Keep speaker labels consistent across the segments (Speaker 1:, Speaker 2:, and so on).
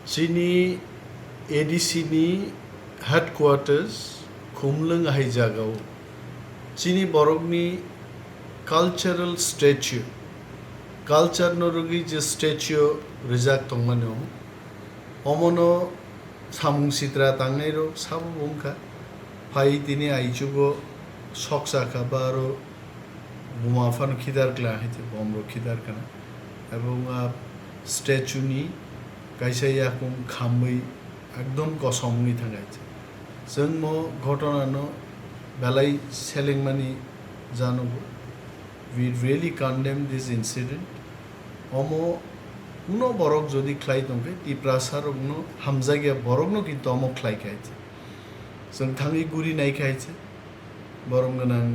Speaker 1: Chini ADC ni headquarters Khumlung hai jagao. Chini borogni cultural statue. Culture no rogi je statue rizak tongmano. Omono samung sitra tangai ro sabu bungka. Pai tini aichugo soksaka baro bumafan khidar kla hite bomro khidar kana. Ebong statue ni kaisa yakum khamui একদম কসমনি থাকাইছে जों मो घटनानो बेलाय सेलेंमानि जानोबो we really condemn this incident omo uno borok jodi khlai tongke tiprasarogno hamjagya borokno kintu omo khlai khaite जों thangi guri nai khaite borong ganang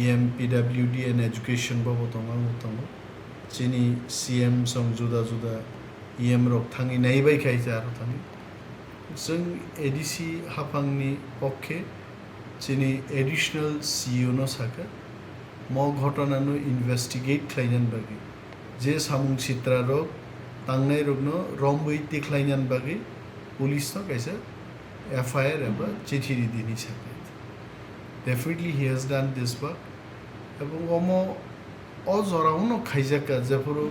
Speaker 1: EMPWD and education babo tongo chini CM song juda juda EM rok thangi nai bai khaite aro thangi जों ADC हाफांनि पक्षे चिनि additional CEO no साका मो घटनानो investigate खालायनान बागै जे सामुं सित्रा रग तांनाय रगनो रम्बै तिख्लायनान बागै police no कैसे FIR एबा चिठी दिनि साका definitely he has done this work एबं ओमो अ जराउनो खाइजाका जेफोरो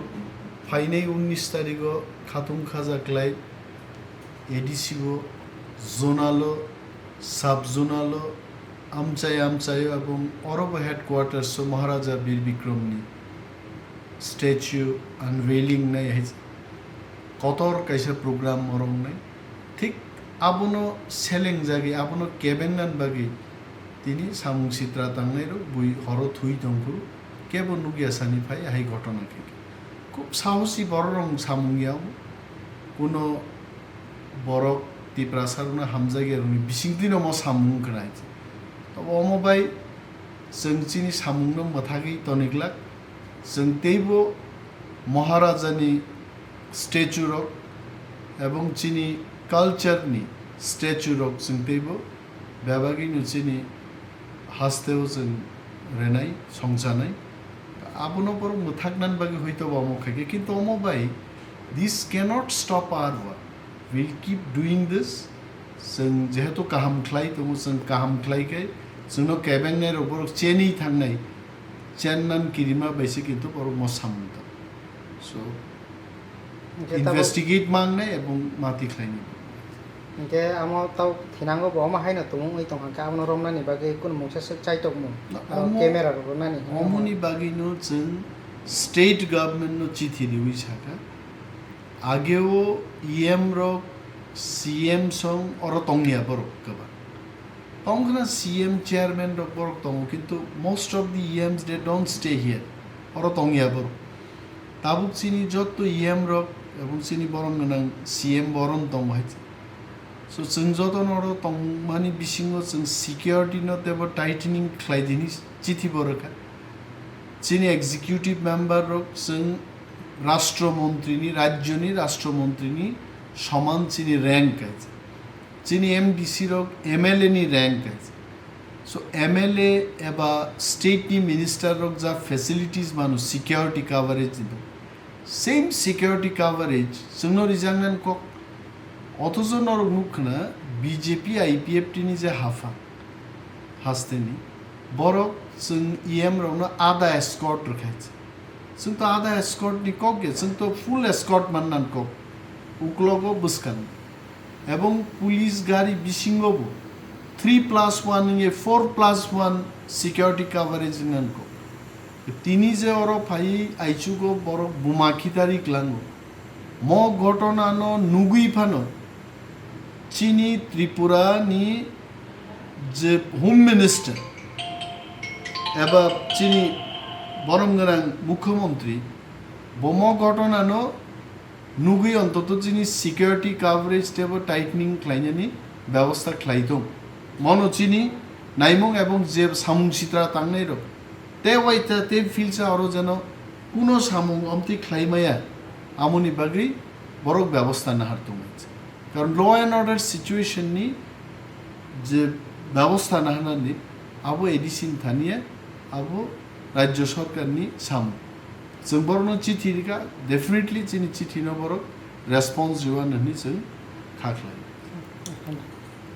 Speaker 1: फाइनै 19 तारिखो खातुम खाजाक्लाय ADCO, zonalo, sub-zonalo, amchayo এবং Orobo headquarters so Maharaja Bir Bikramni statue unveiling নাই হয়েছে কতর কাইসা প্রোগ্রাম মরং নাই ঠিক আবনো সেলেং জাগি আবনো কেবেঙ্গান বাগি তিনি সামুং সিত্রা তাংনাইরো বুই হর থুই দংপুর কেব নুগিয়া সানি ফাই হাই ঘটনা থেকে খুব সাহসী বড় রং সামুংয়াও কোনো borok tiprasaruna hamjagiruni bisingdino mo samung khnai to omo bai जों chini samungno mathagi toniklak जों teibo maharajani statue rok ebong chini culture ni statue rok जों teibo babagi no chini hasteo जों renai songjanai abono por muthaknan bagi hoito omo khage kintu omo bai this cannot stop our work we'll keep doing this जों जेहेतु काहाम ख्लाय दङ जों काहाम ख्लायखाय जोंनो केबेंनाय rubber चेनि थांनाय चेन्नान किरिमा बायसे किन्तु बर मसामद सो इनभेस्टिगेट मांगनाय एबं माति ख्लायनि
Speaker 2: जे आमो ताव थिनांगो बम हायनो तुम ओइ तंगा कामनो रमनानि बागै कुन मोनसे चाइतकमु केमेरा रनानि
Speaker 1: अमुनि बागैनो जों स्टेट गभर्नमेन्ट नो चिठी दिवि साका আগেও EM রক CM সং অর তংনিয়া বরক কবা তংনা CM চেয়ারম্যান রক বরক তং কিন্তু most of the EMs they don't stay here অর তংনিয়া বরক তাবুক চিনি যত EM রক এবং চিনি বরং গনাং CM বরন তং হাইছে সো जों যতন অর তং মানি বিসিংও जों সিকিউরিটি ন দেব টাইটেনিং খ্লাইদিনি চিঠি বরকা চিনি এক্সিকিউটিভ মেম্বার রক जों রাষ্ট্রমন্ত্রীনি রাজ্যনি রাষ্ট্রমন্ত্রীনি সমান চিনি র্যাঙ্ক আছে চিনি MDC রক MLA নি র্যাঙ্ক আছে সো MLA এবা স্টেট নি মিনিস্টার রক যা ফ্যাসিলিটিস মানুষ সিকিউরিটি কভারেজ দিব সেম সিকিউরিটি কভারেজ जोंनो रिजांगनान কক অথচ নর মুখনা বিজেপি IPFT নি যে হাফা হাসতেনি বরক जों EM রকনো আদা এসকর্ট রাখাইছে जों तो आधा एस्कॉर्ट नि कगे जों तो फुल एस्कॉर्ट माननान कग उक्लगो बुसकान एबं पुलिस गाड़ी बिसिंगबो 3+1 नि 4+1 सिक्योरिटी कवरेज नान को तिनी जे अरो फाई आइचुगो बर बुमाखितारि क्लांगो म घटनानो नुगुई फानो चीनी त्रिपुरा नि जे होम मिनिस्टर एबा चीनी বরংগরাং মুখ্যমন্ত্রী বোম ঘটনানো নুগুই অন্তত যিনি সিকিউরিটি কভারেজ টেব টাইটনিং ক্লাইনানি ব্যবস্থা খ্লাইদম মনো চিনি নাইমং এবং যে সামুং সিত্রা তাংনাই রক তে ওয়াইতা তে ফিলসা আরো যেন কোনো সামুং অমতি খ্লাইমায়া আমনি বাগরি বরক ব্যবস্থা না হারতো মাইছে কারণ ল অ্যান্ড অর্ডার সিচুয়েশননি যে ব্যবস্থা না হানানি আবো এডিসিন থানিয়া আবো राज्य सरकारनि सामु जों बरनो चिठि रिका डेफिनेटली चिनि चिठि न बरक रेस्पन्स जुवान हनि जों खाख्लाय